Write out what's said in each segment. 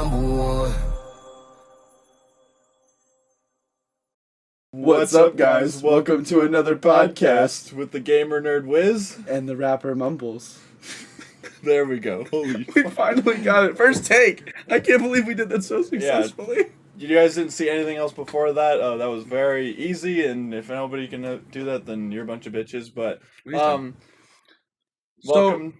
number one. What's up, guys? Welcome to another podcast with the gamer nerd Wiz and the rapper Mumbles. There we go. Holy We finally got it. First take. I can't believe we did that so successfully. You guys didn't see anything else before that. That was very easy, and if nobody can do that, then you're a bunch of bitches. But welcome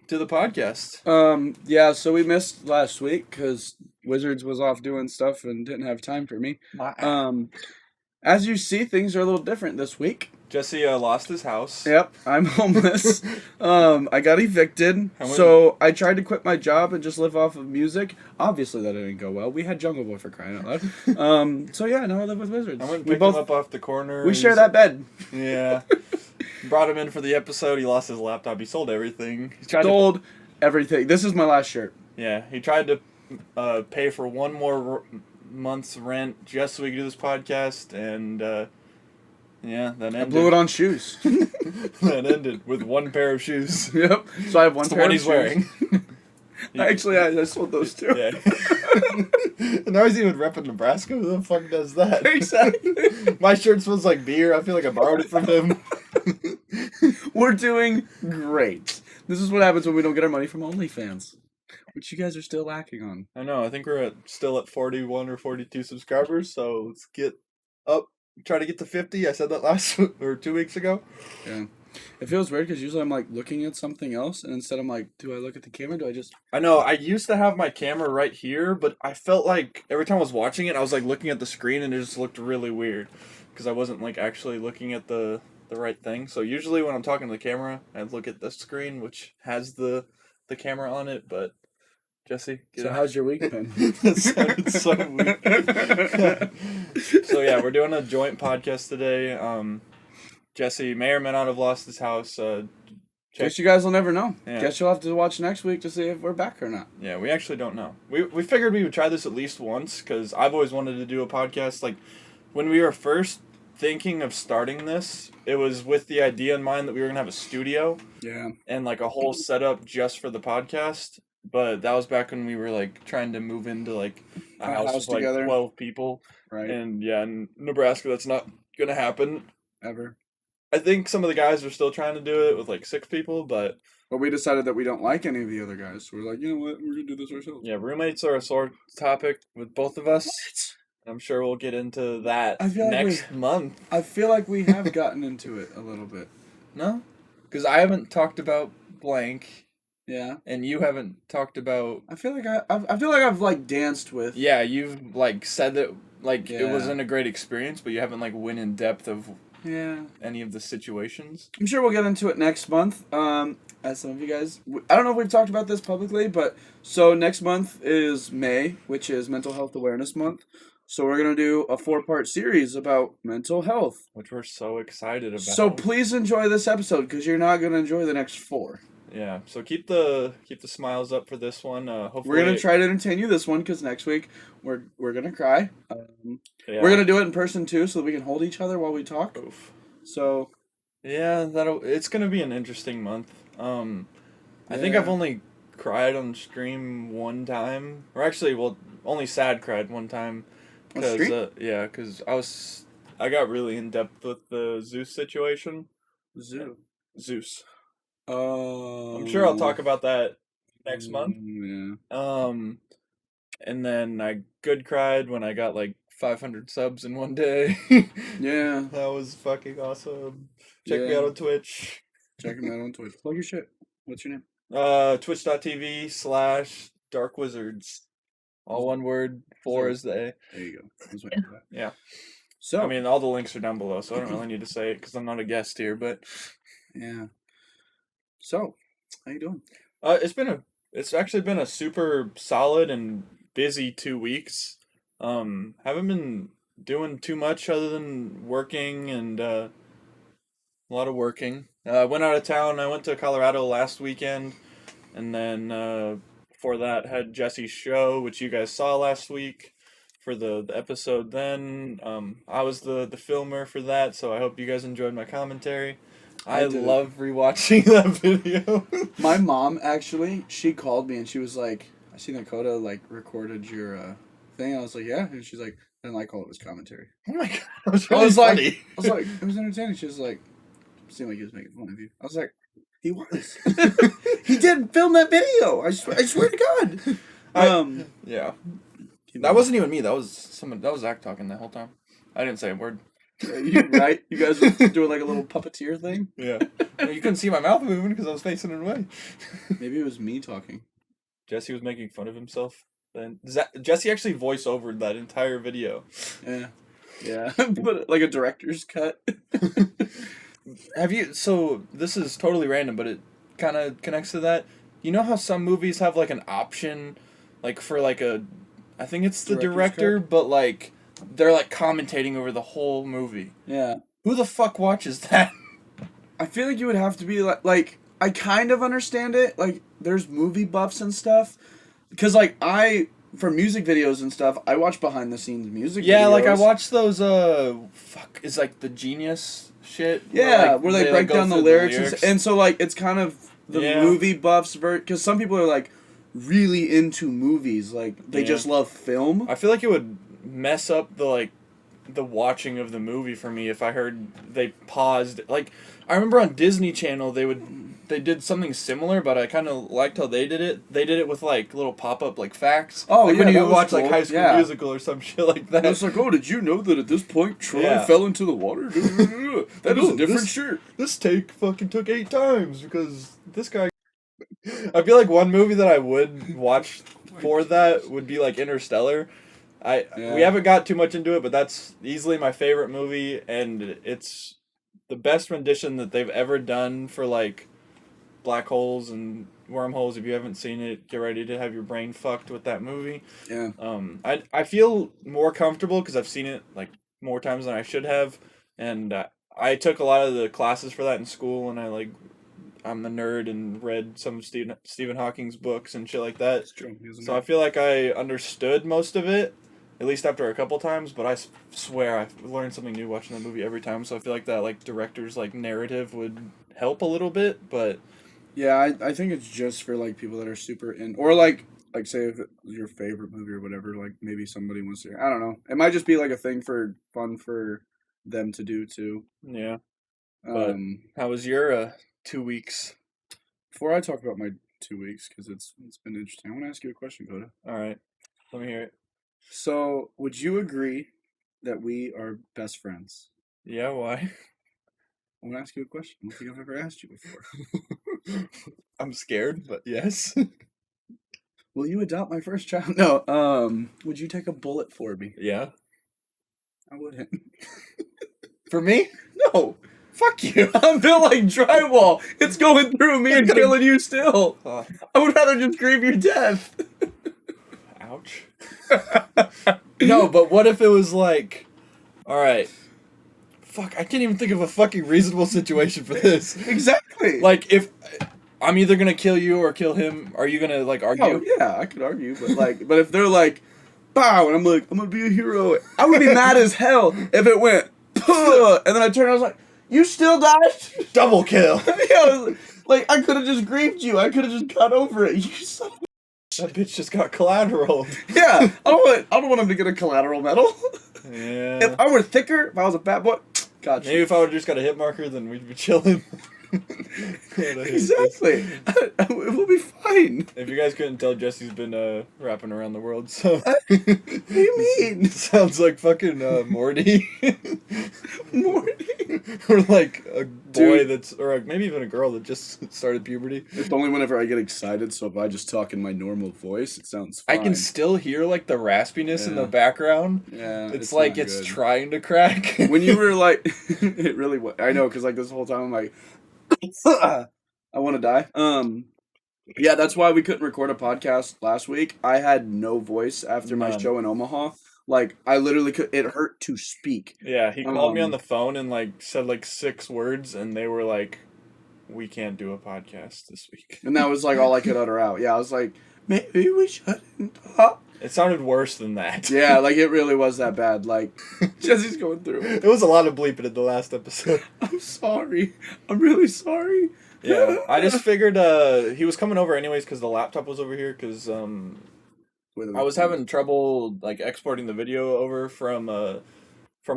to the podcast. Yeah, so we missed last week because Wizards was off doing stuff and didn't have time for me. As you see, things are a little different this week. Jesse lost his house. Yep, I'm homeless. I got evicted, so I tried to quit my job and just live off of music. Obviously, that didn't go well. We had Jungle Boy for crying out loud. So yeah, now I live with Wizards. I went and picked him up off the corner. We share that bed. Yeah. Brought him in for the episode. He lost his laptop. He sold everything. Sold everything. This is my last shirt. Yeah, he tried to pay for one more month's rent just so we could do this podcast, and yeah, that ended. I blew it on shoes. That ended with one pair of shoes. Yep. So I have one pair of he's shoes. Wearing. Actually, I sold those too. Yeah. And now he's even repping Nebraska. Who the fuck does that? Exactly. My shirt smells like beer. I feel like I borrowed it from him. We're doing great. This is what happens when we don't get our money from OnlyFans, which you guys are still lacking on. I know. I think we're still at 41 or 42 subscribers, so let's get up. Try to get to 50. I said that last or 2 weeks ago. Yeah. It feels weird because usually I'm like looking at something else, and instead I'm like, do I look at the camera? Do I just... I know. I used to have my camera right here, but I felt like every time I was watching it, I was like looking at the screen, and it just looked really weird because I wasn't like actually looking at the right thing. So usually when I'm talking to the camera, I look at this screen, which has the camera on it, but... Jesse, how's your week been? That sounded so weird. So yeah, we're doing a joint podcast today. Jesse may or may not have lost his house. Guess you guys will never know. Yeah. Guess you'll have to watch next week to see if we're back or not. Yeah, we actually don't know. We figured we would try this at least once because I've always wanted to do a podcast. Like when we were first thinking of starting this, it was with the idea in mind that we were gonna have a studio. Yeah. And like a whole setup just for the podcast. But that was back when we were like trying to move into like a house with like together. 12 people. Right. And yeah, in Nebraska that's not gonna happen. Ever. I think some of the guys are still trying to do it with like 6 people, but we decided that we don't like any of the other guys. So we're like, you know what, we're gonna do this ourselves. Yeah, roommates are a sore topic with both of us. I'm sure we'll get into that next month. I feel like we have gotten into it a little bit. No? Because I haven't talked about blank. Yeah. And you haven't talked about... I feel like I've like danced with... Yeah, you've like said that like it wasn't a great experience, but you haven't like went in depth of any of the situations. I'm sure we'll get into it next month. As some of you guys... I don't know if we've talked about this publicly, but... So next month is May, which is Mental Health Awareness Month. So we're going to do a 4-part series about mental health. Which we're so excited about. So please enjoy this episode, because you're not going to enjoy the next 4. Yeah, so keep the smiles up for this one. Hopefully we're gonna try to entertain you this one because next week we're gonna cry. We're gonna do it in person too, so that we can hold each other while we talk. Oof. So yeah, it's gonna be an interesting month. I think I've only cried on stream one time, or actually, only sad cried one time. Because I got really in depth with the Zeus situation. Zeus. I'm sure I'll talk about that next month. Yeah. And then I good cried when I got like 500 subs in one day. Yeah. That was fucking awesome. Check me out on Twitch. Check me out on Twitch. Plug your shit. What's your name? Twitch.tv/Dark Wizards. All one word. 4 is the A. There you go. I was waiting for that. Yeah. So I mean, all the links are down below, so I don't really need to say it because I'm not a guest here. But yeah. So, how you doing? It's actually been a super solid and busy 2 weeks. Haven't been doing too much other than working and a lot of working. I went out of town. I went to Colorado last weekend, and then before that had Jesse's show, which you guys saw last week for the episode. Then I was the filmer for that, so I hope you guys enjoyed my commentary. I love rewatching that video. My mom, actually, she called me and she was like, I seen that Coda like recorded your thing. I was like, yeah, and she's like, I didn't like all of his commentary. Oh my god, that was I really was like, funny. I was like, it was entertaining. She was like, seemed like he was making fun of you. I was like, he was. He did film that video. I swear to God. Yeah. That wasn't even me. That was someone. That was Zach talking the whole time. I didn't say a word. Right? You guys were doing like a little puppeteer thing? Yeah. You couldn't see my mouth moving because I was facing it away. Maybe it was me talking. Jesse was making fun of himself. Then Jesse actually voice overed that entire video. Yeah. Yeah. But like a director's cut. Have you? So this is totally random, but it kind of connects to that. You know how some movies have like an option, like for like a, I think it's the Director's director, cut? but like they're like commentating over the whole movie. Yeah. Who the fuck watches that? I feel like you would have to be like I kind of understand it. Like there's movie buffs and stuff. Because like for music videos and stuff, I watch behind the scenes music Yeah, videos. like I watched those. Fuck, is like the Genius shit. Yeah, where they break go down the through lyrics. And so like it's kind of the Yeah. movie buffs because some people are like really into movies, like they Yeah. just love film. I feel like it would mess up the watching of the movie for me if I heard they paused. Like I remember on Disney Channel they did something similar, but I kind of liked how they did it. They did it with like little pop up like facts. Oh, like yeah, when you that was watch like cool. High School Yeah. Musical or some shit like that. It's like, oh, did you know that at this point Troy Yeah. fell into the water? That is a different shirt. This take fucking took 8 times because this guy. I feel like one movie that I would watch for that would be like Interstellar. We haven't got too much into it, but that's easily my favorite movie, and it's the best rendition that they've ever done for like black holes and wormholes. If you haven't seen it, get ready to have your brain fucked with that movie. Yeah. I feel more comfortable because I've seen it like more times than I should have, and I took a lot of the classes for that in school, and I'm a nerd and read some of Stephen Hawking's books and shit like that. That's true. So I feel like I understood most of it, at least after a couple times. But I swear I learned something new watching that movie every time. So I feel like that like director's like narrative would help a little bit. But Yeah, I think it's just for like people that are super in, or like say if it was your favorite movie or whatever, like maybe somebody wants to. I don't know. It might just be like a thing for fun for them to do too. yeah, but Um, how was your 2 weeks? Before I talk about my 2 weeks, because it's been interesting, I want to ask you a question, Coda. All right, let me hear it. So, would you agree that we are best friends? Yeah, why? I want to ask you a question. I don't think I've ever asked you before. I'm scared, but yes. Will you adopt my first child? No. Would you take a bullet for me? Yeah. I wouldn't. For me? No. Fuck you. I'm built like drywall. It's going through me and gonna- killing you still. Uh, I would rather just grieve your death. ouch. No, but what if it was like, all right. Fuck, I can't even think of a fucking reasonable situation for this. Exactly. Like, if I'm either gonna kill you or kill him, are you gonna like argue? Oh yeah, I could argue, but if they're like, bow, and I'm like, I'm gonna be a hero, I would be mad as hell if it went, puh, and then I turned, I was like, you still died? Double kill. Yeah, like I could have just grieved you. I could have just got over it. You son of a- That bitch just got collateral. Yeah, I don't want him to get a collateral medal. Yeah. If I were thicker, if I was a fat boy, gotcha. Maybe if I would have just got a hit marker, then we'd be chilling. Exactly. It will be fine. If you guys couldn't tell, Jesse's been rapping around the world, so. What do you mean? Sounds like fucking Morty. Morty? Or like a boy Dude. or maybe even a girl that just started puberty. It's only whenever I get excited, so if I just talk in my normal voice, it sounds I fine. can still hear like the raspiness in Yeah. the background. Yeah, It's like not it's good. trying to crack. When you were like, it really was. I know, because like this whole time I'm like, I want to die. Yeah, that's why we couldn't record a podcast last week. I had no voice after my None. show in Omaha. Like, I literally could. It hurt to speak. Yeah, he called me on Um, the phone and like said like 6 words, and they were like, "We can't do a podcast this week." And that was like all I could utter out. Yeah, I was like, maybe we shouldn't talk. It sounded worse than that. Yeah, like it really was that bad. Like, Jesse's going through it. It was a lot of bleeping in the last episode. I'm sorry. I'm really sorry. Yeah, I just figured he was coming over anyways because the laptop was over here because with I was recording. having trouble like exporting the video over from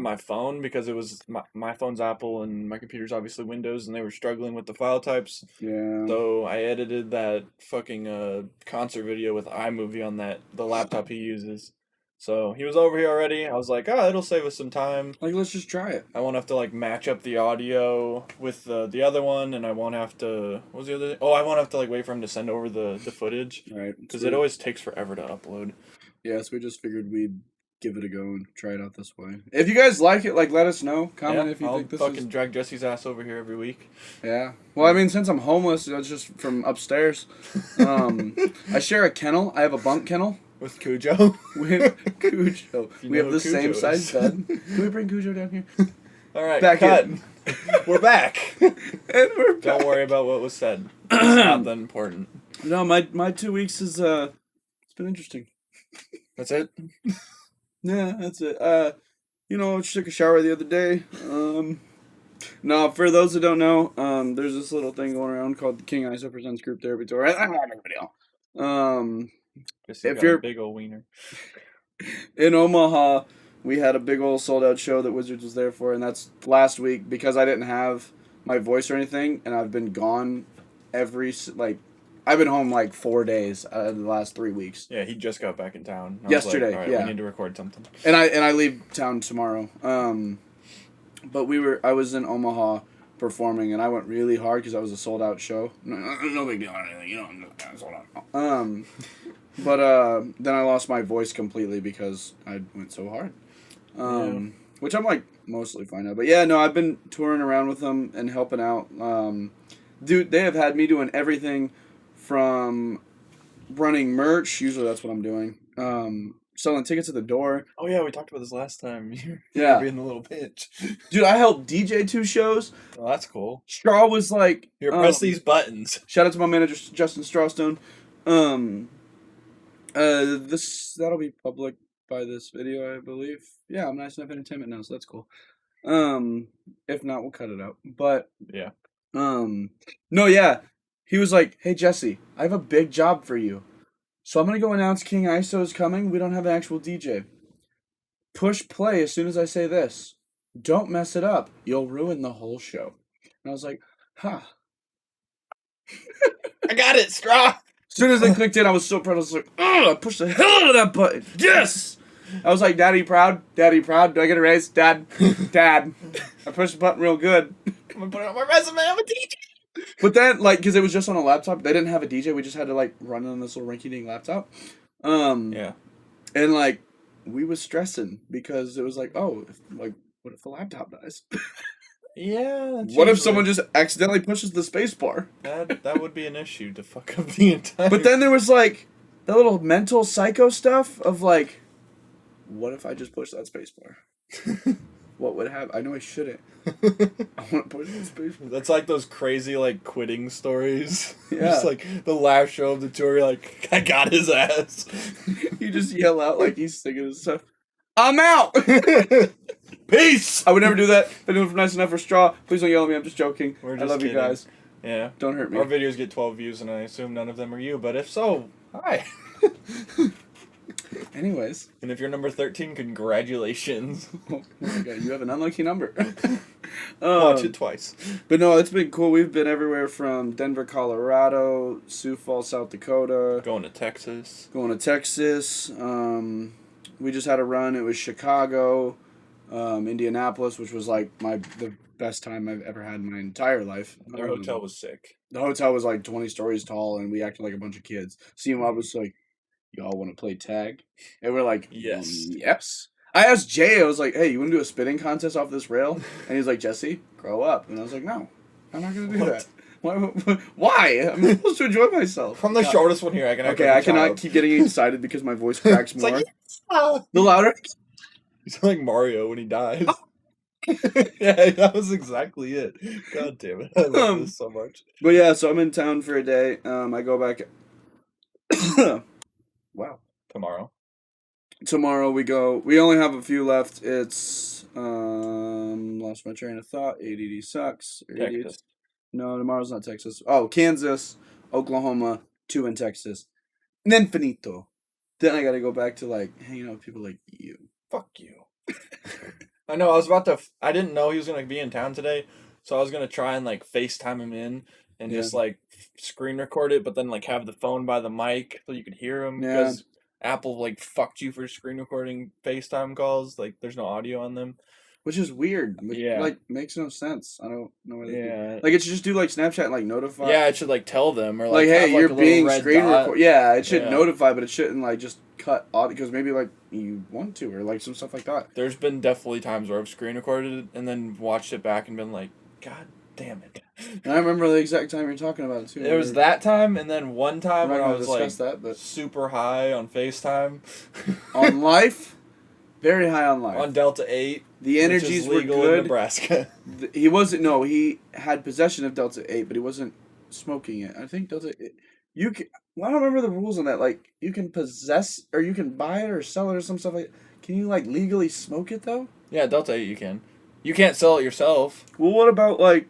my phone because it was my phone's Apple and my computer's obviously Windows, and they were struggling with the file types. Yeah. So I edited that fucking concert video with iMovie on the laptop he uses. So he was over here already. I was like, oh, it'll save us some time. Like, let's just try it. I won't have to like match up the audio with the other one, and I won't have to. What was the other thing? Oh, I won't have to like wait for him to send over the footage Right. because it always takes forever to upload. Yeah, so we just figured we'd give it a go and try it out this way. If you guys like it, like, let us know. Comment Yeah, if you I'll think this fucking is... drag Jesse's ass over here every week. Yeah. Well, I mean, since I'm homeless, that's just from upstairs. I share a kennel. I have a bunk kennel With Cujo. with Cujo. You We know have who the same Cujo size is. bed. Can we bring Cujo down here? All right, Back cut. in. We're back. And we're back. Don't worry about what was said. It's not that important. No, my 2 weeks is, it's been interesting. That's it. Yeah, that's it. Just took a shower the other day. No, for those that don't know, there's this little thing going around called the King ISO Presents Group Therapy Tour. Guess If got you're- a big old wiener. In Omaha, we had a big old sold out show that Wizards was there for, and that's last week because I didn't have my voice or anything, and I've been gone I've been home like 4 days out of the last 3 weeks. Yeah, he just got back in town. I was Yesterday, like, all right, yeah. we need to record something. And I leave town tomorrow. But I was in Omaha performing, and I went really hard because that was a sold out show. No big deal or anything, I'm sold out. But then I lost my voice completely because I went so hard. Which I'm like mostly fine now. But yeah, no, I've been touring around with them and helping out. Dude, they have had me doing everything from running merch. Usually that's what I'm doing. Selling tickets at the door. Oh yeah, we talked about this last time. Yeah. You're being the little bitch. Dude, I helped DJ 2 shows. Well, that's cool. Straw was like... Here, press these buttons. Shout out to my manager, Justin Strawstone. That'll be public by this video, I believe. Yeah, I'm Nice Enough Entertainment now, so that's cool. If not, we'll cut it out. But, Yeah. no, yeah. He was like, hey, Jesse, I have a big job for you. So I'm going to go announce King ISO is coming. We don't have an actual DJ. Push play as soon as I say this. Don't mess it up. You'll ruin the whole show. And I was like, huh. I got it, Straw. As soon as they clicked in, I was so proud. I was like, oh, I pushed the hell out of that button. Yes! I was like, Daddy proud? Daddy proud? Do I get a raise? Dad? Dad. I pushed the button real good. I'm gonna put it on my resume. I'm a DJ. But then, because it was just on a laptop, they didn't have a DJ. We just had to, run it on this little rinky-dink laptop. Yeah. And, we was stressing because it was like, oh, what if the laptop dies? Yeah. What if someone just accidentally pushes the space bar? That would be an issue to fuck up the entire. But then there was, the little mental psycho stuff of, what if I just push that space bar? What would happen? I know I shouldn't. I want to push the space bar. That's like those crazy quitting stories. Yeah. Just the last show of the tour, you're like, I got his ass. You just yell out like he's singing and stuff. I'm out! Peace! I would never do that. If anyone's nice enough for Straw, please don't yell at me. I'm just joking. We're I just love kidding. you guys. Yeah. Don't hurt me. Our videos get 12 views, and I assume none of them are you, but if so, hi. Anyways. And if you're number 13, congratulations. Oh my god, you have an unlucky number. Watch it twice. But no, it's been cool. We've been everywhere from Denver, Colorado, Sioux Falls, South Dakota. Going to Texas. We just had a run. It was Chicago, Indianapolis, which was the best time I've ever had in my entire life. Their hotel was sick. The hotel was 20 stories tall, and we acted like a bunch of kids. C-Mob was like, y'all want to play tag? And we're like, Yes. Yes. I asked Jay, I was like, hey, you want to do a spitting contest off this rail? And he's like, Jesse, grow up. And I was like, no, I'm not going to do that. Why? I'm supposed to enjoy myself. I'm the shortest one here. I can. Okay, I cannot keep getting excited because my voice cracks more. The louder. He's like Mario when he dies. Yeah, that was exactly it. God damn it. I love this so much. But yeah, so I'm in town for a day. I go back. Wow. Tomorrow we go. We only have a few left. It's lost my train of thought. ADD sucks. Texas. No, tomorrow's not Texas. Oh, Kansas, Oklahoma, 2 in Texas. And then finito. Then I got to go back to like hanging out with people like you. Fuck you. I know. I was about to. I didn't know he was gonna be in town today, so I was gonna try and like FaceTime him in and Yeah. just like screen record it, but then like have the phone by the mic so you could hear him Yeah. because Apple like fucked you for screen recording FaceTime calls. Like, there's no audio on them. Which is weird. Which, Yeah. like makes no sense. I don't know why they do. Yeah. Like it should just do like Snapchat and like notify. Yeah, it should like tell them or Like, like hey, have, like, you're a little being red screen dot. record. Yeah, it should Yeah. notify, but it shouldn't like just cut audio because maybe like you want to or like some stuff like that. There's been definitely times where I've screen recorded it and then watched it back and been like, God damn it. And I remember the exact time you're talking about it too. It was that time, and then one time We're when not I gonna was like discuss that, but super high on FaceTime. on life, very high on life. On Delta 8. The Which energies is were legal in good. Nebraska. He wasn't. No, he had possession of Delta 8, but he wasn't smoking it. I think Delta 8, you can. Well, I don't remember the rules on that. Like, you can possess or you can buy it or sell it or some stuff like. Can you like legally smoke it though? Yeah, Delta 8 you can. You can't sell it yourself. Well, what about like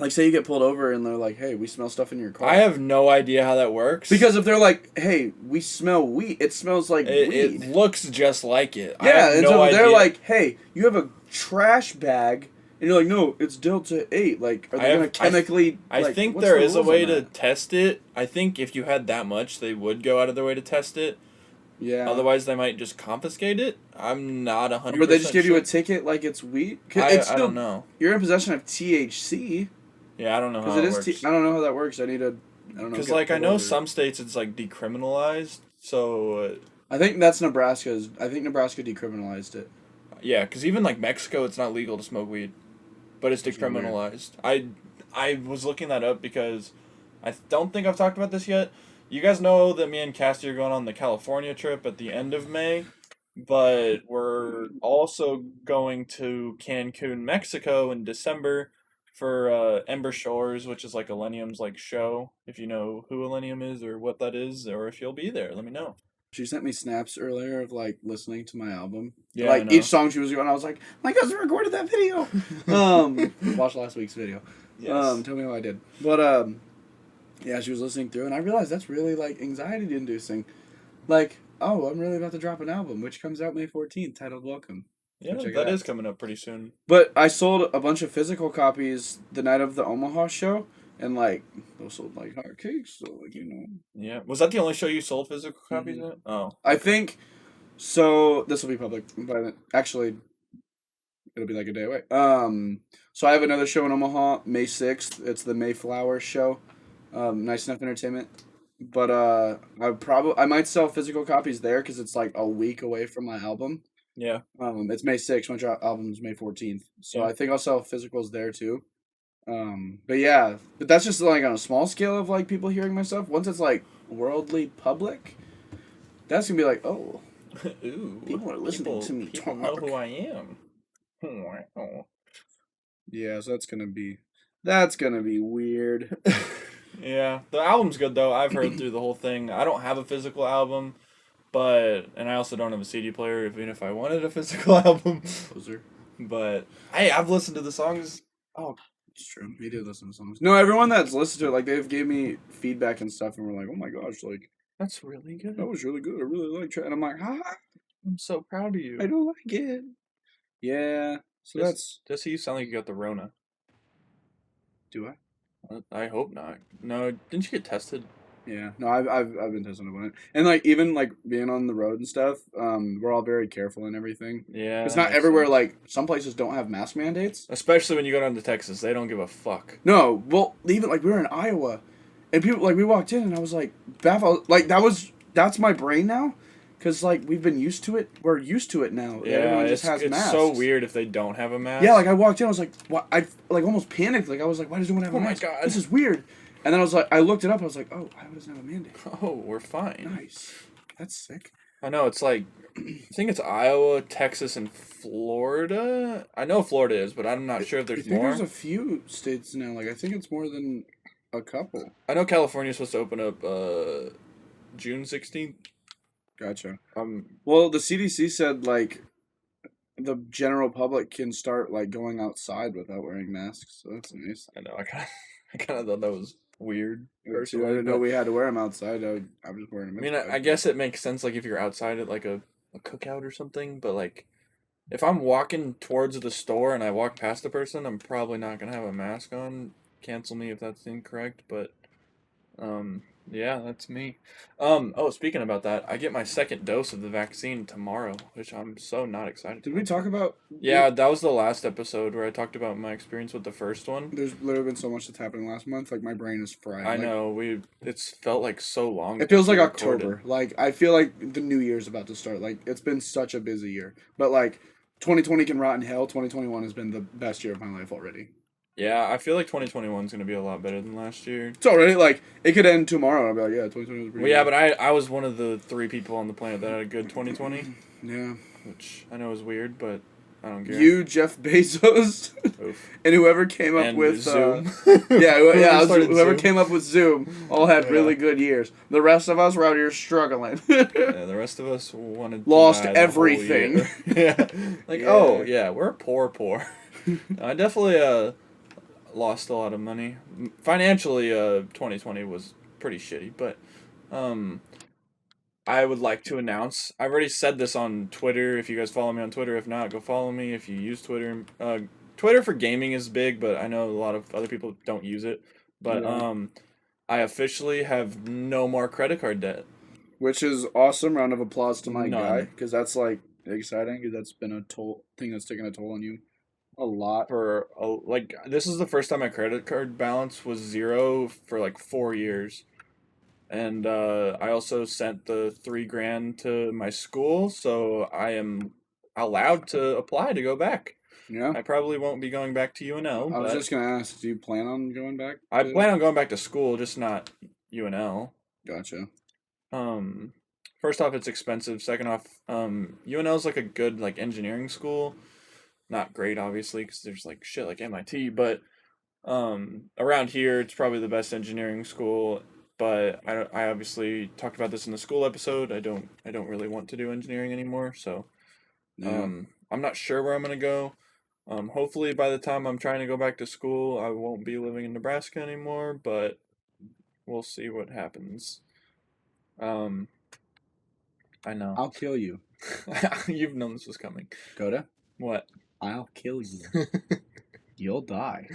say you get pulled over and they're like, "Hey, we smell stuff in your car." I have no idea how that works. Because if they're like, "Hey, we smell weed," it smells like it weed. looks just like it. I Yeah, have and no so idea. they're like, "Hey, you have a trash bag," and you're like, "No, it's Delta 8." Like, are they gonna chemically? I like, think what's there the is a rules way on to that? test it. I think if you had that much, they would go out of their way to test it. Yeah. Otherwise, they might just confiscate it. I'm not 100%. Or they just give you a sure. ticket like it's weed. I don't know. You're in possession of THC. Yeah, I don't know how Because it it is. works. I don't know how that works. I don't know. Because get like I pulled know over. some states it's like decriminalized. So I think that's Nebraska's. I think Nebraska decriminalized it. yeah, because even like Mexico, it's not legal to smoke weed, but it's Which is weird. decriminalized. I was looking that up because I don't think I've talked about this yet. You guys know that me and Cassie are going on the California trip at the end of May, but we're also going to Cancun, Mexico in December for Ember Shores, which is like Millennium's like show. If you know who Millennium is or what that is, or if you'll be there, let me know. She sent me snaps earlier of like listening to my album. Yeah, I like know. each song she was doing, I was like, "My cousin recorded that video." Watch last week's video. Yes. Tell me how I did. But yeah, she was listening through, and I realized that's really like anxiety inducing. Like, oh, I'm really about to drop an album, which comes out May 14th, titled "Welcome." Yeah, Check it that out. is coming up pretty soon. But I sold a bunch of physical copies the night of the Omaha show, and like those sold like hotcakes. So like Yeah. Was that the only show you sold physical copies Mhm. at? Oh. I think so. This will be public, but actually, it'll be like a day away. So I have another show in Omaha, May 6th. It's the Mayflower show. Nice Enough Entertainment. But I might sell physical copies there because it's like a week away from my album. Yeah. It's May 6th. My album's May 14th. So Yeah. I think I'll sell physicals there too. But yeah, but that's just like on a small scale of like people hearing my stuff. Once it's like worldly public, that's gonna be like, oh, Ooh. people are listening to me People talk. know who I am. Wow. Yeah, so that's gonna be weird. Yeah, the album's good though. I've heard through the whole thing. I don't have a physical album, and I also don't have a CD player, even if I wanted a physical album. Poser. But hey, I've listened to the songs. Oh, It's true. We did listen to songs. No, everyone that's listened to it, like they've gave me feedback and stuff, and we're like, oh my gosh, like that's really good. that was really good. I really like it. And I'm like, I'm so proud of you. I don't like it. Yeah. So Just so you sound like you got the Rona. do I? I hope not. No, didn't you get tested? Yeah. No, I've been testing about it, and like even like being on the road and stuff, we're all very careful and everything. Yeah. It's that not makes everywhere. sense. Like some places don't have mask mandates. Especially when you go down to Texas, they don't give a fuck. No, well, even like we were in Iowa, and people like we walked in, and I was like baffled. Like that's my brain now, because like we've been used to it. We're used to it now. Yeah, Everyone just has it's masks. so weird if they don't have a mask. Yeah, like I walked in, I was like, what? I like almost panicked. Like I was like, why does no one have a Oh my mask? God. This is weird. And then I was like, I looked it up. I was like, oh, Iowa doesn't have a mandate. Oh, we're fine. Nice. That's sick. I know, it's like, I think it's Iowa, Texas, and Florida. I know Florida is, but I'm not sure if I there's think more. there's a few states now. Like I think it's more than a couple. I know California's supposed to open up June 16th. Gotcha. Um, Well, the CDC said like the general public can start like going outside without wearing masks. So that's nice. I know, I kind I kind of thought that was weird, I personally. didn't know But we had to wear them outside. I was wearing them I mean, inside. I guess it makes sense, like, if you're outside at, like, a cookout or something, but, like, if I'm walking towards the store and I walk past the person, I'm probably not gonna have a mask on. Cancel me if that's incorrect, but um, yeah, that's me. Oh, speaking about that, I get my second dose of the vaccine tomorrow, which I'm so not excited Did we about. talk about? Yeah, that was the last episode where I talked about my experience with the first one. There's literally been so much that's happened last month. Like my brain is fried. I Like, know it's felt like so long it feels since like we recorded. October. Like I feel like the new year's about to start. Like it's been such a busy year. But like 2020 can rot in hell. 2021 has been the best year of my life already. Yeah, I feel like 2021 is gonna be a lot better than last year. It's already like it could end tomorrow. I'll be like, yeah, 2020 was pretty. Well, yeah, good. but I was one of the 3 people on the planet that had a good 2020, Yeah. which I know is weird, but I don't care. You, Jeff Bezos, Oof. and whoever came up And with Zoom. whoever came up with Zoom all had Yeah. really good years. The rest of us were out here struggling. Yeah, the rest of us wanted to Lost die the whole everything. year. Yeah, like, Yeah. oh yeah, we're poor. I definitely lost a lot of money financially. 2020 was pretty shitty, but um. I would like to announce. I've already said this on Twitter. If you guys follow me on Twitter, if not, go follow me. If you use Twitter, Twitter for gaming is big, but I know a lot of other people don't use it. But Yeah. I officially have no more credit card debt. Which is awesome. Round of applause to my None. guy, because that's like exciting. Because that's been a thing that's taken a toll on you a lot. Like, this is the first time my credit card balance was 0 for like 4 years. And I also sent the $3,000 to my school, so I am allowed to apply to go back. Yeah. I probably won't be going back to UNL, I was but just gonna ask, do you plan on going back? I to- plan on going back to school, just not UNL. Gotcha. First off, it's expensive. Second off, UNL is like a good like engineering school. Not great, obviously, because there's like shit like MIT, but around here, it's probably the best engineering school. But I obviously talked about this in the school episode. I don't really want to do engineering anymore, so Yeah. I'm not sure where I'm gonna go. Hopefully by the time I'm trying to go back to school, I won't be living in Nebraska anymore, but we'll see what happens. I know. I'll kill you. You've known this was coming. Coda, What? I'll kill you. You'll die.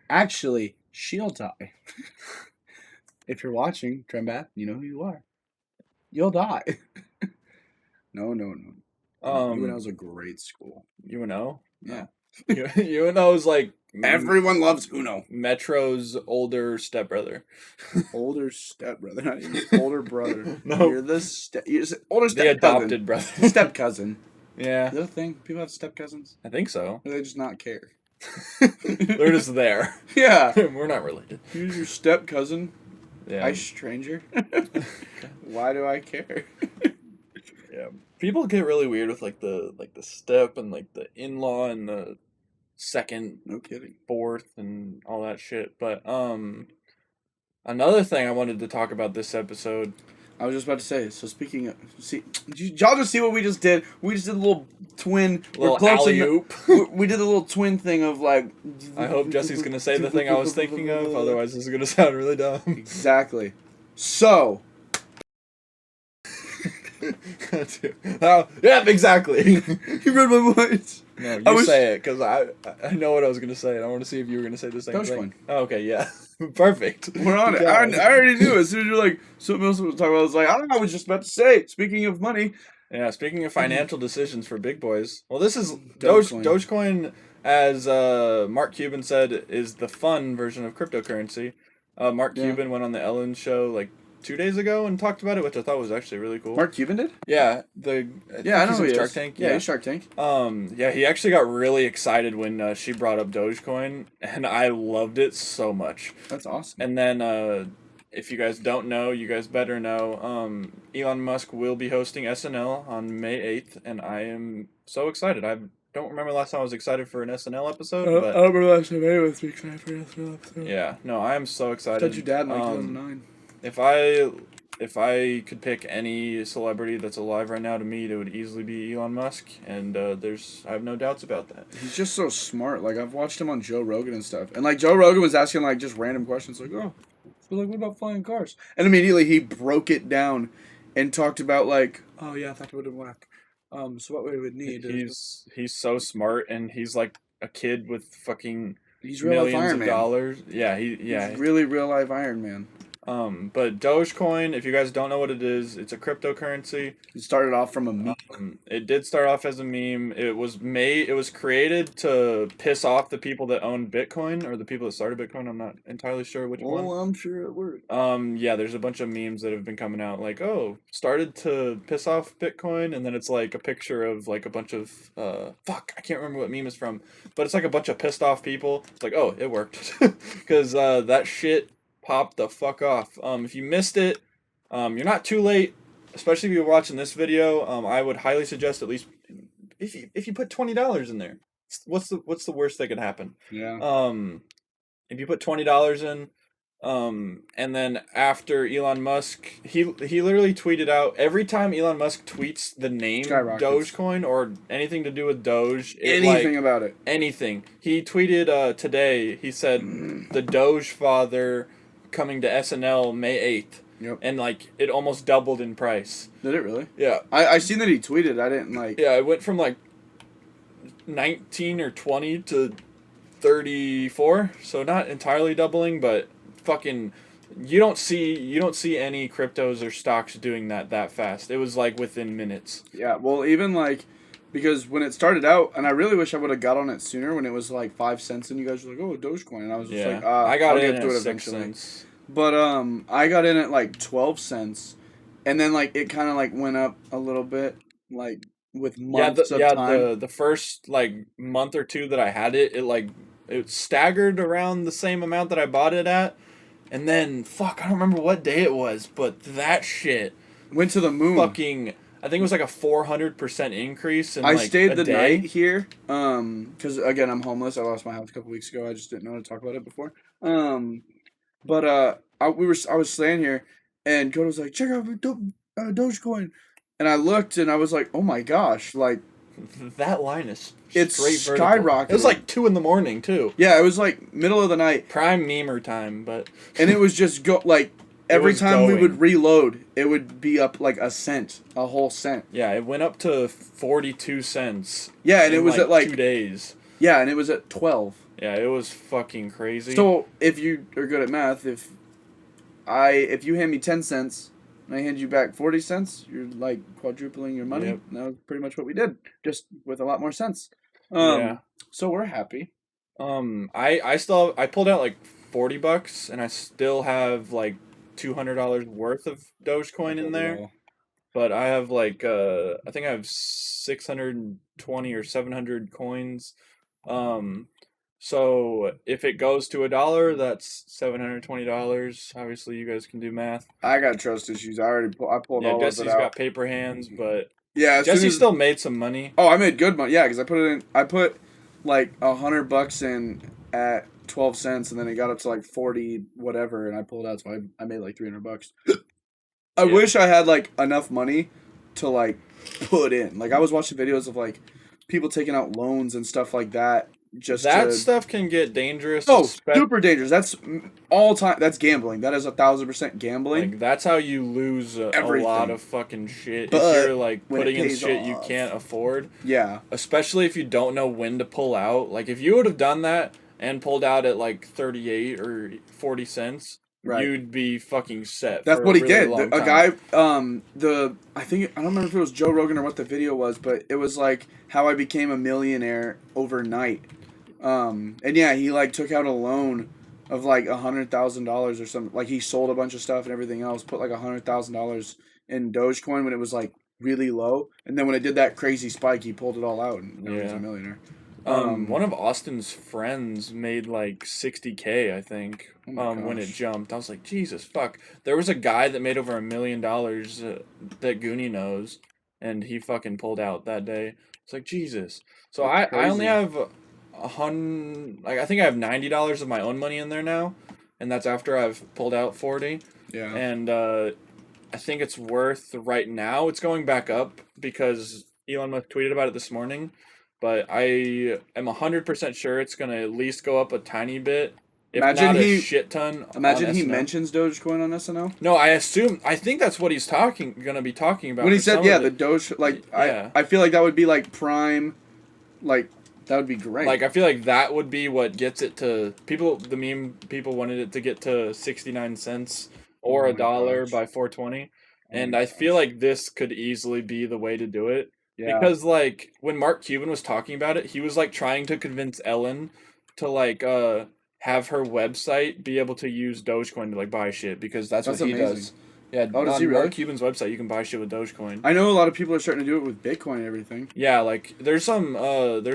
Actually, she'll die. If you're watching, Trembath, you know who you are. You'll die. No. UNL's a great school. UNO? Yeah. UNO is like Everyone loves Uno. Metro's older stepbrother. Older stepbrother, not even older brother. No. You're you're older The step adopted brother. Step cousin. Yeah, Is that a thing? People have step cousins? I think so. Or they just not care? They're just there. Yeah. We're not related. Here's your step cousin. Yeah. Hi, stranger. Why do I care? Yeah. People get really weird with like the step and like the in-law and the second, No kidding. fourth, and all that shit. But another thing I wanted to talk about this episode. I was just about to say. So speaking of, did y'all just see what we just did? We just did a little twin. Little close alley enough- oop. We did a little twin thing of like. I hope Jesse's gonna say the thing I was thinking of. Otherwise, this is gonna sound really dumb. Exactly. So. Oh, yeah, exactly. You read my words. No, I you was- say it, because I know what I was gonna say, and I want to see if you were gonna say the same thing. Dogecoin. Oh, okay, yeah, perfect. We're on it. I already knew. As soon as you're like something else to talk about, I was like, I don't know. I was just about to say. Speaking of money, Yeah, speaking of financial decisions for big boys, well, this is Dogecoin. Dogecoin, as Mark Cuban said, is the fun version of cryptocurrency. Mark Yeah. Cuban went on the Ellen show like 2 days ago and talked about it, which I thought was actually really cool. Mark Cuban did. Yeah, Yeah, I know he's who in he Shark is. Tank. Yeah, he's Shark Tank. Yeah, he actually got really excited when she brought up Dogecoin, and I loved it so much. That's awesome. And then, if you guys don't know, you guys better know, Elon Musk will be hosting SNL on May 8th, and I am so excited. I don't remember last time I was excited for an SNL episode, I but don't remember last time anyone was excited for an SNL episode. yeah, no, I am so excited. Touch your dad in like 2009. If I if I could pick any celebrity that's alive right now to meet, it would easily be Elon Musk, and I have no doubts about that. He's just so smart. Like I've watched him on Joe Rogan and stuff, and like Joe Rogan was asking like just random questions, like, "Oh, so like, what about flying cars?" And immediately he broke it down, and talked about like, "Oh yeah, that wouldn't work. So what we would need is He's so smart, and he's like a kid with fucking he's real life millions Iron of Man. dollars. Yeah, He's really real life Iron Man. But Dogecoin, if you guys don't know what it is, it's a cryptocurrency. He started off from a meme. It did start off as a meme. It was created to piss off the people that own Bitcoin or the people that started Bitcoin. I'm not entirely sure which one. I'm sure it worked. Yeah, there's a bunch of memes that have been coming out like, oh, started to piss off Bitcoin, and then it's like a picture of like a bunch of fuck, I can't remember what meme is from, but it's like a bunch of pissed off people. It's like, oh, it worked, because that shit popped the fuck off. If you missed it, you're not too late. Especially if you're watching this video, I would highly suggest at least if you put $20 in there. What's the worst that could happen? Yeah. If you put $20 in, and then after Elon Musk, he literally tweeted out every time Elon Musk tweets the name Skyrockets. Dogecoin or anything to do with Doge, Anything about it. anything. He tweeted today. He said the Doge father coming to SNL May 8th. Yep. And like it almost doubled in price. Did it really? Yeah. I seen that he tweeted. I didn't like. Yeah, it went from like 19 or 20 to 34. So not entirely doubling, but fucking you don't see any cryptos or stocks doing that fast. It was like within minutes. Yeah. Well, even like because when it started out, and I really wish I would have got on it sooner when it was like 5 cents, and you guys were like, "Oh, Dogecoin," and I was just Yeah. like, I got I'll in get to at it 6 eventually. cents. But I got in at like 12 cents, and then like it kind of like went up a little bit, like with months of time. The first like month or two that I had it, it staggered around the same amount that I bought it at. And then fuck, I don't remember what day it was, but that shit Went to the moon. fucking I think it was like a 400% increase in I like stayed a the day. night here, because again I'm homeless. I lost my house a couple weeks ago. I just didn't know to talk about it before. But I was staying here, and Coda was like, "Check out Dogecoin," and I looked, and I was like, "Oh my gosh!" Like That line is it's straight vertical. skyrocketed. It was like 2 in the morning too. Yeah, it was like middle of the night, Prime memer time, but and it was just like every was time we going. would reload, it would be up like a whole cent. yeah, it went up to 42 cents. Yeah, and it in, was at like 2 days. yeah, and it was at 12. Yeah, it was fucking crazy. So if you are good at math, if you hand me 10 cents and I hand you back 40 cents, you're like quadrupling your money. Yep. And that was pretty much what we did, just with a lot more sense. Yeah. So we're happy. I pulled out like $40 and I still have like $200 worth of Dogecoin in there. But I have like I think I have 620 or 700 coins. So if it goes to $1, that's $720. Obviously, you guys can do math. I got trust issues. I pulled Yeah, all Jesse's of it out. got paper hands, but Yeah, as soon Jesse as- still made some money. Oh, I made good money. Yeah, because I put like $100 in at 12 cents, and then it got up to like 40 whatever, and I pulled out, so I made like $300. I Yeah. wish I had like enough money to like put in. Like I was watching videos of like people taking out loans and stuff like that. Just That to... stuff can get dangerous. Oh, super dangerous. That's all time. That's gambling. That is 1,000% gambling. Like that's how you lose a Everything. lot of fucking shit. But if you're like when it putting in pays shit you off. can't afford. Yeah. Especially if you don't know when to pull out. Like if you would have done that and pulled out at like 38 or 40 cents, Right. you'd be fucking set. That's for what a he really did. long A time. guy, I don't remember if it was Joe Rogan or what the video was, but it was like how I became a millionaire overnight. And yeah, he like took out a loan of like $100,000 or something. Like he sold a bunch of stuff and everything else, put like $100,000 in Dogecoin when it was like really low, and then when it did that crazy spike, he pulled it all out, and now he's Yeah. a millionaire. One of Austin's friends made like 60K, I think, Oh my when it gosh. jumped. I was like, Jesus fuck. There was a guy that made over $1 million that Goonie knows, and he fucking pulled out that day. It's like, Jesus. So That's I only crazy. have I think I have $90 of my own money in there now, and that's after I've pulled out 40. Yeah. And I think it's worth right now. It's going back up because Elon Musk tweeted about it this morning, but I am 100% sure it's gonna at least go up a tiny bit, if Imagine not a he shit ton on imagine he SNL. mentions Dogecoin on SNL. No, I think that's what he's gonna be talking about When he for said, some yeah, of the it. Doge, like Yeah. I feel like that would be like prime, like that would be great. Like I feel like that would be what gets it to people. The meme people wanted it to get to 69 cents or Oh a my dollar gosh. by 420, Oh my and I feel gosh. like this could easily be the way to do it Yeah. because like when Mark Cuban was talking about it, he was like trying to convince Ellen to like have her website be able to use Dogecoin to like buy shit because that's what That's he amazing. does. Yeah, Oh, does he on Mark really? Cuban's website you can buy shit with Dogecoin. I know a lot of people are starting to do it with Bitcoin and everything. Yeah, like there's some car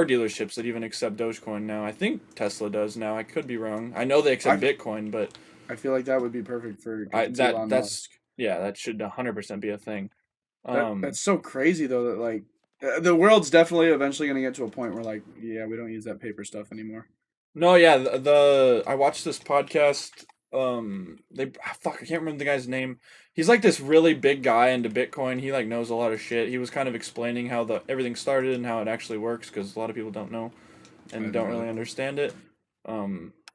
dealerships that even accept Dogecoin now. I think Tesla does now. I could be wrong. I know they accept I Bitcoin, but I feel like that would be perfect for I because it's that Elon that's Musk. yeah, that should 100% be a thing. That's so crazy though that like the world's definitely eventually gonna get to a point where like yeah we don't use that paper stuff anymore. No, yeah, the I watched this podcast. Fuck, I can't remember the guy's name. He's like this really big guy into Bitcoin. He like knows a lot of shit. He was kind of explaining how the everything started and how it actually works because a lot of people don't know I and didn't don't know really that. understand it.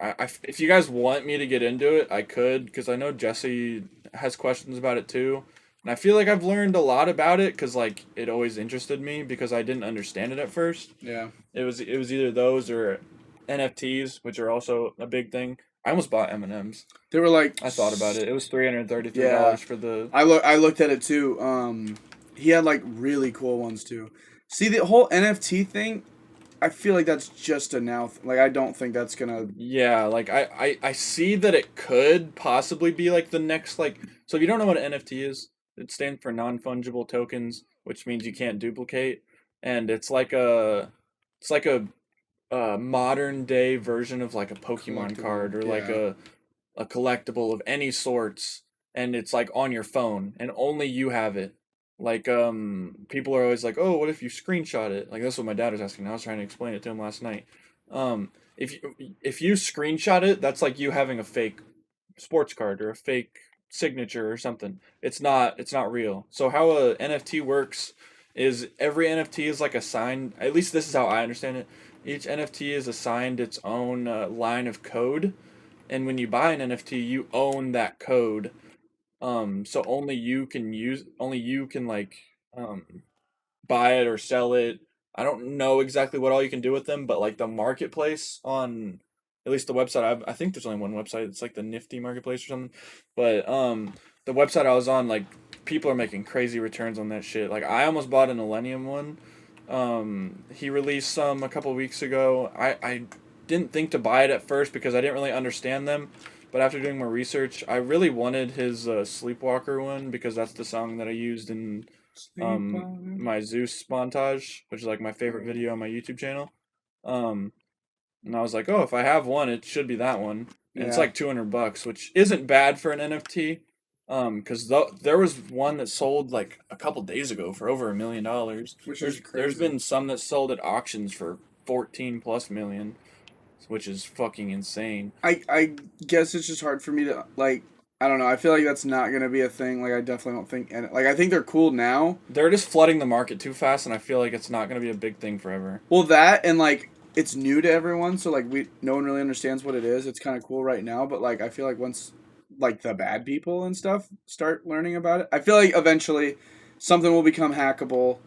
If you guys want me to get into it, I could because I know Jesse has questions about it too. And I feel like I've learned a lot about it because like it always interested me because I didn't understand it at first. Yeah. It was either those or NFTs, which are also a big thing. I almost bought M&Ms. They were like I thought about it. It was $333 yeah. for the. I looked at it too. He had like really cool ones too. See the whole NFT thing. I feel like that's just a now. Like I don't think that's gonna. Yeah, like I see that it could possibly be like the next like. So if you don't know what an NFT is, it stands for non-fungible tokens, which means you can't duplicate, and it's like a modern day version of like a Pokemon Collectible. card or like Yeah. a collectible of any sorts, and it's like on your phone and only you have it. Like people are always like, "Oh, what if you screenshot it?" Like that's what my dad was asking. I was trying to explain it to him last night. Um if you screenshot it, that's like you having a fake sports card or a fake signature or something. It's not real. So how a NFT works is every NFT is like assigned, at least this is how I understand it. Each NFT is assigned its own line of code, and when you buy an NFT, you own that code. So only you can like buy it or sell it. I don't know exactly what all you can do with them, but like the marketplace on at least the website I think there's only one website. It's like the Nifty Marketplace or something. But the website I was on, like people are making crazy returns on that shit. Like I almost bought an Millennium one. He released some a couple weeks ago. I didn't think to buy it at first because I didn't really understand them. But after doing more research, I really wanted his Sleepwalker one because that's the song that I used in Sleep on. my Zeus montage, which is like my favorite video on my YouTube channel. Um, and I was like, oh, if I have one, it should be that one. And it's Yeah. like $200, which isn't bad for an NFT. Because there was one that sold like a couple days ago for over $1 million. Which is There's crazy. been some that sold at auctions for 14 plus million, which is fucking insane. I guess it's just hard for me to like. I don't know. I feel like that's not gonna be a thing. Like I definitely don't think. And like I think they're cool now. They're just flooding the market too fast, and I feel like it's not going to be a big thing forever. Well, that and like it's new to everyone, so like no one really understands what it is. It's kind of cool right now, but like I feel like once like the bad people and stuff start learning about it, I feel like eventually something will become hackable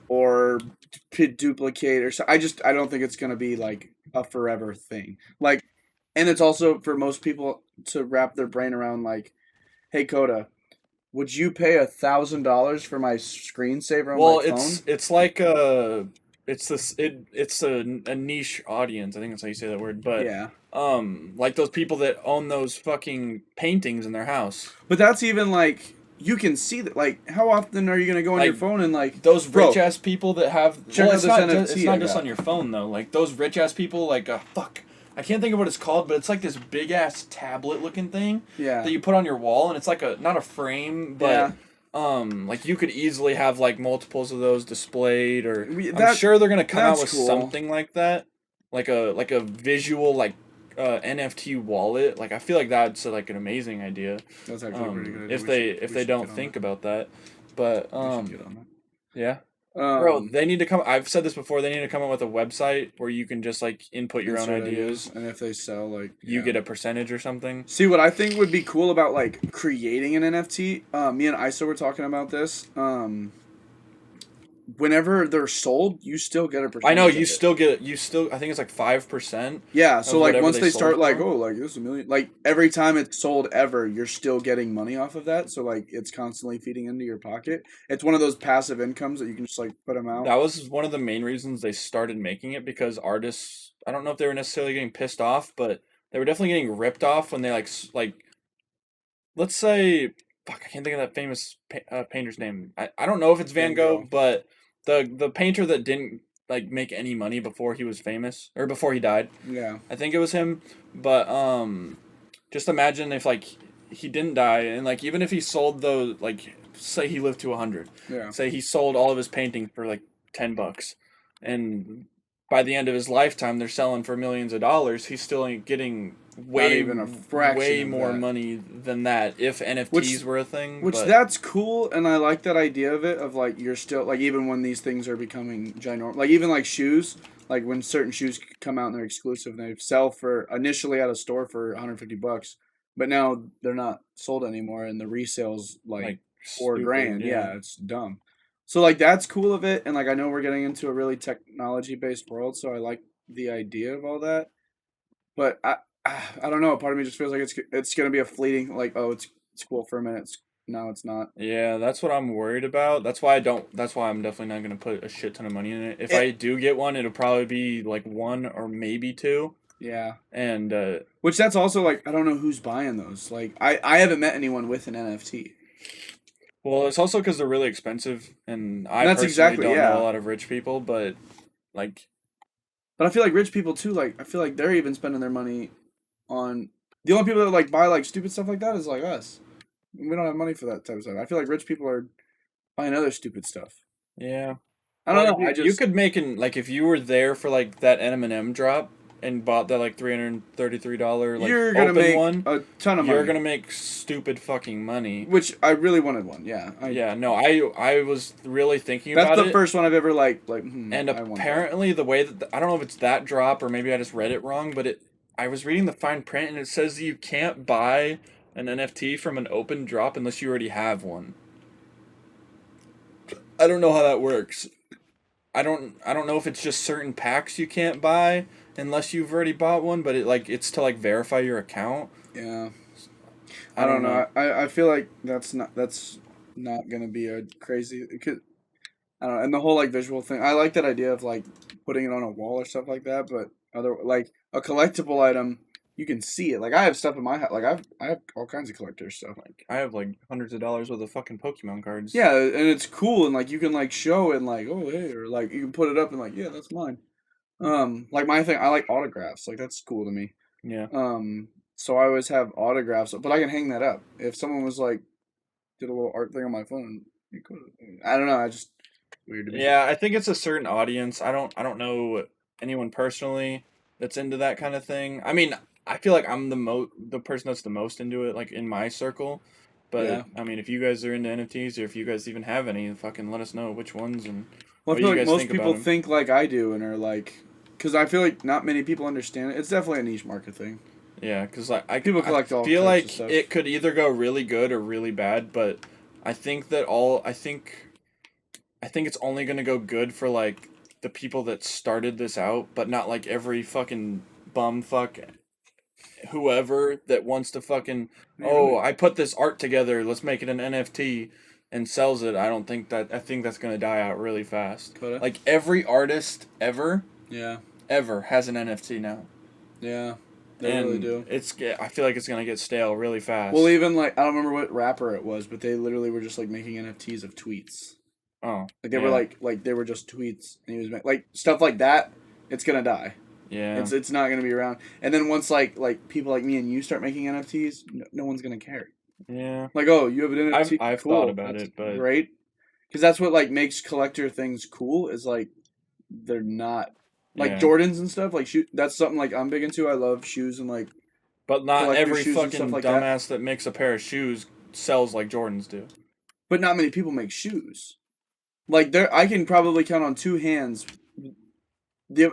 or duplicate or so. I don't think it's gonna be like a forever thing. Like, and it's also for most people to wrap their brain around like, hey Coda, would you pay $1,000 for my screensaver on my Well, phone? it's like it's a niche audience. I think that's how you say that word. But Yeah. like those people that own those fucking paintings in their house, But that's even like you can see that. Like, how often are you gonna go on your like phone and like, those rich bro, ass people that have. check Well, out this it's NFT I not just got? on your phone though. Like those rich ass people, like fuck, I can't think of what it's called, but it's like this big ass tablet looking thing Yeah, that you put on your wall, and it's like a not a frame, but yeah. like you could easily have like multiples of those displayed, or I'm That sure they're gonna come out that's with cool. something like that, like a visual like NFT wallet. Like I feel like that's like an amazing idea. That's actually a pretty good idea. If they don't get on think that. about that, but We should get on yeah. that. Bro, they need to come. I've said this before. They need to come up with a website where you can just like input your own insert ideas. and if they sell, like, You yeah. get a percentage or something. See, what I think would be cool about like creating an NFT. Me and Iso were talking about this. Whenever they're sold, you still get a percentage. I know of you it. still get I think it's like 5%. Yeah, so like whatever once they sold start like, for. oh, like this is a million, like every time it's sold ever, you're still getting money off of that. So like it's constantly feeding into your pocket. It's one of those passive incomes that you can just like put them out. That was one of the main reasons they started making it, because artists, I don't know if they were necessarily getting pissed off, but they were definitely getting ripped off when they like let's say, fuck, I can't think of that famous painter's name. I don't know if it's Van Gogh, but the painter that didn't like make any money before he was famous or before he died. Yeah. I think it was him, but just imagine if like he didn't die, and like even if he sold those, like say he lived to 100. Yeah. Say he sold all of his paintings for like $10, and by the end of his lifetime they're selling for millions of dollars. He's still ain't getting Not even a fraction way of more that. money than that if NFTs were a thing. Which but that's cool, and I like that idea of it. Of like you're still like even when these things are becoming ginormous, like even like shoes, like when certain shoes come out and they're exclusive, and they sell for initially at a store for $150, but now they're not sold anymore, and the resales like $4 stupid, grand. Yeah, it's dumb. So like that's cool of it, and like I know we're getting into a really technology based world, so I like the idea of all that. But I don't know. Part of me just feels like it's gonna be a fleeting like, oh, it's cool for a minute. No, it's not. Yeah, that's what I'm worried about. That's why I don't. That's why I'm definitely not gonna put a shit ton of money in it. If I do get one, it'll probably be like one or maybe two. Yeah. And which that's also like I don't know who's buying those. Like I haven't met anyone with an NFT. Well, it's also because they're really expensive, and I That's personally exactly, don't yeah. know a lot of rich people, but like, But I feel like rich people too. Like I feel like they're even spending their money on the only people that like buy like stupid stuff like that is like us. We don't have money for that type of stuff. I feel like rich people are buying other stupid stuff. yeah. I don't know. You could make an like if you were there for like that M&M drop and bought that like $333 like you're gonna open make one, a ton of money. you're gonna make stupid fucking money. Which I really wanted one. Yeah. Yeah. No, I was really thinking That's about it. the first one I've ever like. And apparently the way that I don't know if it's that drop or maybe I just read it wrong, but I was reading the fine print and it says you can't buy an NFT from an open drop unless you already have one. I don't know how that works. I don't know if it's just certain packs you can't buy unless you've already bought one, but it's to like verify your account. Yeah. I don't know. I feel like that's not gonna be a crazy. I don't know. And the whole like visual thing. I like that idea of like putting it on a wall or stuff like that. But other like a collectible item, you can see it. Like I have stuff in my house. Like I have all kinds of collector stuff. Like I have like hundreds of dollars worth of fucking Pokemon cards. Yeah, and it's cool, and like you can like show and like, oh hey, or like you can put it up and like, yeah, that's mine. Like my thing, I like autographs. Like that's cool to me. Yeah. So I always have autographs, but I can hang that up. If someone was like, did a little art thing on my phone, you could. I don't know. I just weird to me. Yeah, I think it's a certain audience. I don't know anyone personally that's into that kind of thing. I mean, I feel like I'm the person that's the most into it, like in my circle. But Yeah. I mean, if you guys are into NFTs or if you guys even have any, fucking let us know which ones and Well, what I feel you like guys most think people about 'em. think like I do and are like, because I feel like not many people understand it. It's definitely a niche market thing. Yeah, because like People collect all feel types like of stuff. it could either go really good or really bad, but I think that I think it's only gonna go good for like the people that started this out, but not like every fucking bumfuck whoever that wants to fucking I put this art together, let's make it an NFT and sells it. I think that's gonna die out really fast. Coulda. Like every artist ever Yeah. has an NFT now. Yeah. They really do. I feel like it's gonna get stale really fast. Well, even like I don't remember what rapper it was, but they literally were just like making NFTs of tweets. Oh, Like they were like they were just tweets, and he was like stuff like that. It's gonna die. yeah, It's not gonna be around. And then once like people like me and you start making NFTs, no one's gonna care. yeah. Like, oh, you have an NFT. I've Cool. thought about That's it, but great, because that's what like makes collector things cool. Is like they're not Like Yeah. Jordans and stuff. Like that's something like I'm big into. I love shoes and like But not collector every shoes and stuff fucking like that. dumbass that makes a pair of shoes sells like Jordans do. But not many people make shoes. Like I can probably count on two hands,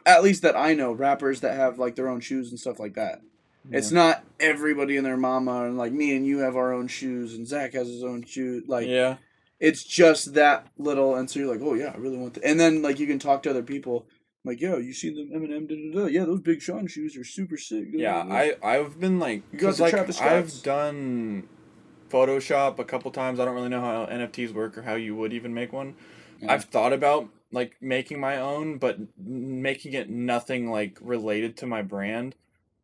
at least that I know, rappers that have like their own shoes and stuff like that. Yeah. It's not everybody and their mama, and like me and you have our own shoes, and Zach has his own shoes. Like Yeah. it's just that little, and so you're like, oh yeah, I really want that. And then like you can talk to other people, like, yo, you seen them Eminem? Da, da, da. Yeah, those Big Sean shoes are super sick. Da, Yeah, da, da. I've been like, You got cause the like Travis I've Scotts. done Photoshop a couple times. I don't really know how NFTs work or how you would even make one. Yeah. I've thought about like making my own, but making it nothing like related to my brand.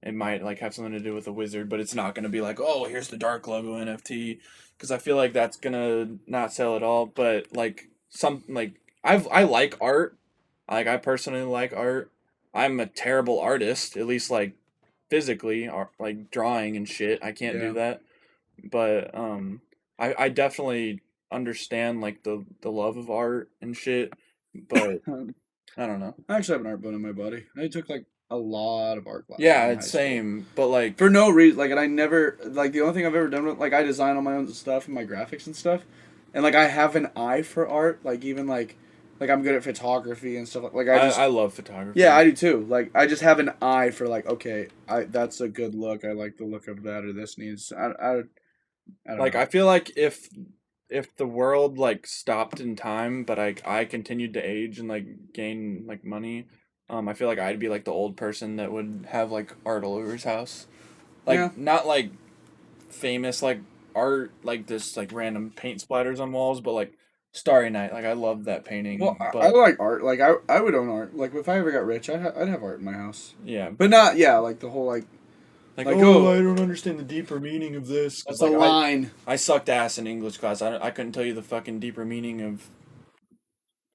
It might like have something to do with a wizard, but it's not gonna be like, oh, here's the dark logo NFT, because I feel like that's gonna not sell at all. But like I like art. Like I personally like art. I'm a terrible artist, at least like physically, or like drawing and shit. I can't do Yeah. that. But I definitely understand like the love of art and shit. But I don't know. I actually have an art bone in my body. I took like a lot of art classes Yeah, in it's high school. same. But like For no reason. Like, and I never like the only thing I've ever done with like I design all my own stuff and my graphics and stuff, and like I have an eye for art. Like even like I'm good at photography and stuff. Like I love photography. yeah, I do too. Like I just have an eye for like okay, that's a good look. I like the look of that, or this needs. I don't Like know. I feel like if the world like stopped in time, but I continued to age and like gain like money, I feel like I'd be like the old person that would have like art all over his house. Yeah. Like not like famous like art like this like random paint splatters on walls, but like Starry Night. Like I love that painting, Well, I but like art. Like I would own art. Like if I ever got rich, I'd have art in my house. yeah, But not yeah, like the whole like like oh, oh, I don't understand the deeper meaning of this, because that's a like line. I sucked ass in English class. I couldn't tell you the fucking deeper meaning of.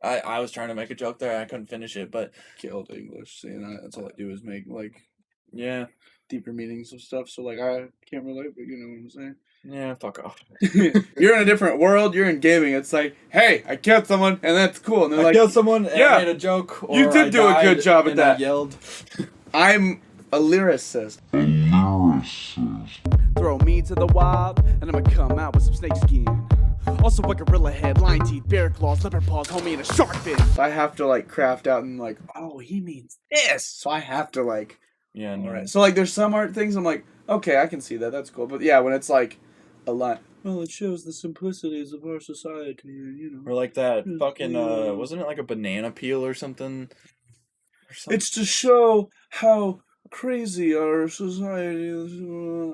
I was trying to make a joke there. I couldn't finish it, but Killed English. See, and that's all I do is make like yeah, deeper meanings of stuff. So like I can't relate, but you know what I'm saying. yeah, fuck off. You're in a different world. You're in gaming. It's like, hey, I killed someone, and that's cool. And they're I like, killed someone and yeah, I made a joke. Or you did I do a good died job at and that. I yelled. I'm a lyricist. Throw me to the wild, and I'm gonna come out with some snake skin. Also, a gorilla head, lion teeth, bear claws, leopard paws, homie, and a shark fin. So I have to like craft out and like, oh, he means this. So I have to like, Yeah, no. all right. So like, there's some art things I'm like, okay, I can see that. That's cool. But yeah, when it's like a line, well, it shows the simplicities of our society, you know. Or like that It's, fucking wasn't it like a banana peel or something? It's to show how crazy our society is.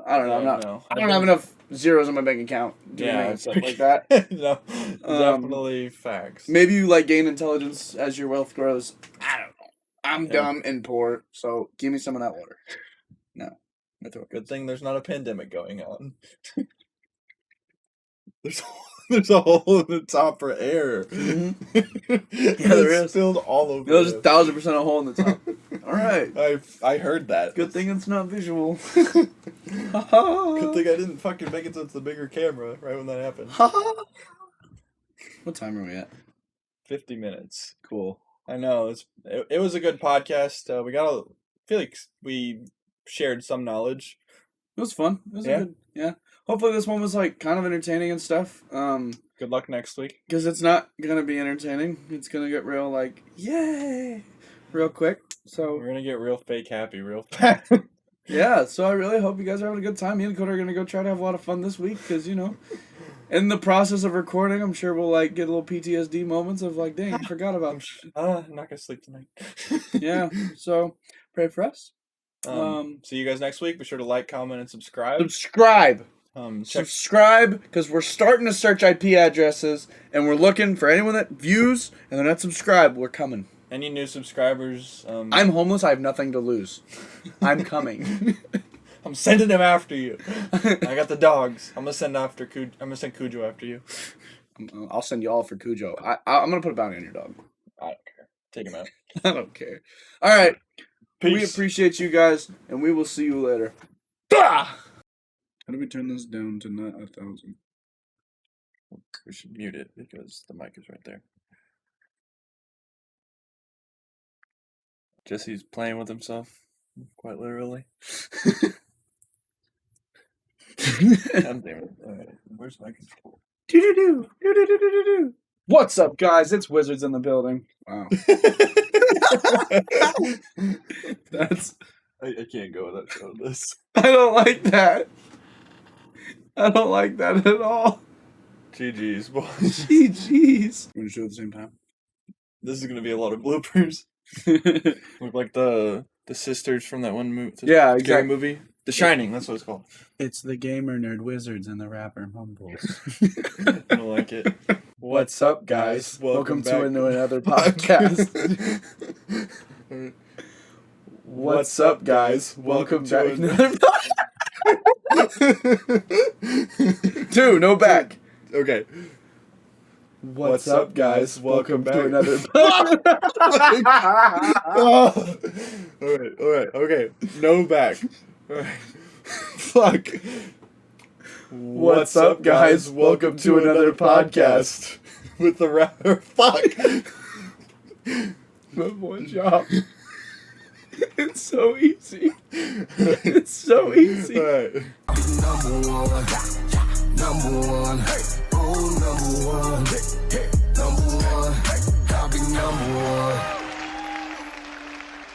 I don't know. Yeah, no. I don't have enough zeros in my bank account to be Yeah, making stuff like that. no, definitely facts. Maybe you like gain intelligence as your wealth grows. I don't know. I'm Yeah. dumb and poor, so give me some of that water. No. Good thing there's not a pandemic going on. There's a hole in the top for air. Mhm. Yeah, there it's is. spilled all over. There's it. 1,000% a hole in the top. All right. I heard that. Good thing it's not visual. Good thing I didn't fucking make it to the bigger camera right when that happened. What time are we at? 50 minutes. Cool. I know it was a good podcast. I feel like we shared some knowledge. It was fun. It was Yeah. a good, yeah. Hopefully this one was like kind of entertaining and stuff. Good luck next week. Because it's not gonna be entertaining. It's gonna get real like yay, real quick. So We're gonna get real fake happy real fast. yeah. So I really hope you guys are having a good time. Me and Dakota are gonna go try to have a lot of fun this week because you know, in the process of recording, I'm sure we'll like get a little PTSD moments of like, dang, I forgot about. I'm not gonna sleep tonight. Yeah. So pray for us. See you guys next week. Be sure to like, comment, and subscribe. Subscribe. Check Subscribe because we're starting to search IP addresses and we're looking for anyone that views and they're not subscribed. We're coming. any new subscribers. I'm homeless. I have nothing to lose. I'm coming. I'm sending them after you. I got the dogs. I'm gonna send Cujo after you. I'll send you all for Cujo. I'm gonna put a bounty on your dog. I don't care. Take him out. I don't care. All right. Peace. We appreciate you guys, and we will see you later. Bah! How do we turn this down to not 1,000? We should mute it because the mic is right there. Jesse's playing with himself, quite literally. God damn it. Alright, where's my control? What's up, guys? It's Wizards in the building. Wow. That's. I can't go without showing this. I don't like that. I don't like that at all. GG's, boys. GG's. You want to show it at the same time? This is gonna be a lot of bloopers. Look like the sisters from that one movie. Yeah, scary exactly. movie. The Shining, that's what it's called. It's the gamer nerd Wizards and the rapper Mumbles. I don't like it. What's up, guys? Welcome back. to another podcast. What's up, guys? Welcome back to another podcast. Two, no back. Okay. What's up, guys? Welcome back. to another Oh. Alright, okay. No back. Alright. Fuck. What's up, guys? Welcome to another podcast. With the rapper. Fuck. One job. It's so easy. It's so easy. Alright. Number one, oh number one.